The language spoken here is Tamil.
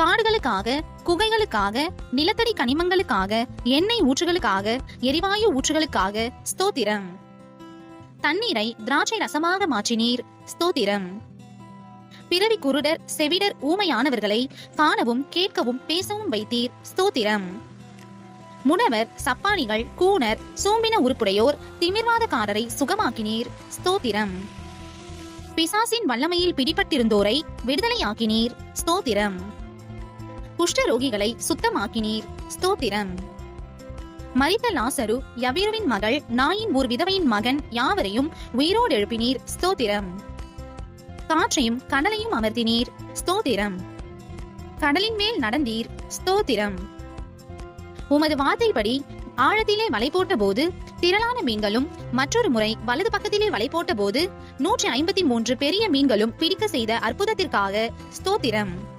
காடுகளுக்காக, குகைகளுக்காக, நிலத்தடி கனிமங்களுக்காக, எண்ணெய் ஊற்றுகளுக்காக, எரிவாயு ஊற்றுகளுக்காக ஸ்தோத்திரம். தண்ணீரை திராட்சை ரசமாக மாற்றினீர், ஸ்தோத்திரம். பிறவி குருடர், செவிடர், ஊமையானவர்களை காணவும் கேட்கவும் பேசவும் வைத்தீர், ஸ்தோத்திரம். முடவர், சப்பானிகள், கூனர், சூம்பின உருப்புடையோர், திமிர்வாதக்காரரை சுகமாக்கினீர், ஸ்தோத்திரம். பிசாசின் வல்லமையில் பிடிபட்டிருந்தோரை விடுதலையாக்கினீர், ஸ்தோத்திரம். குஷ்டரோகிகளை சுத்தமாக்கினீர், ஸ்தோத்திரம். மரித்த லாசரு, யவீருவின் மகள், நாயின் ஒரு விதவையின் மகன் யாவரையும் உயிரோடு எழுப்பினீர், ஸ்தோத்திரம். காற்றையும் கடலையும் அமர்த்தினீர், ஸ்தோத்திரம். கடலின் மேல் நடந்தீர், ஸ்தோத்திரம். உமது வார்த்தைப்படி ஆழத்திலே வலை போட்ட போது திரளான மீன்களும், மற்றொரு முறை வலது பக்கத்திலே வலை போட்ட போது 153 பெரிய மீன்களும் பிடிக்க செய்த அற்புதத்திற்காக ஸ்தோத்திரம்.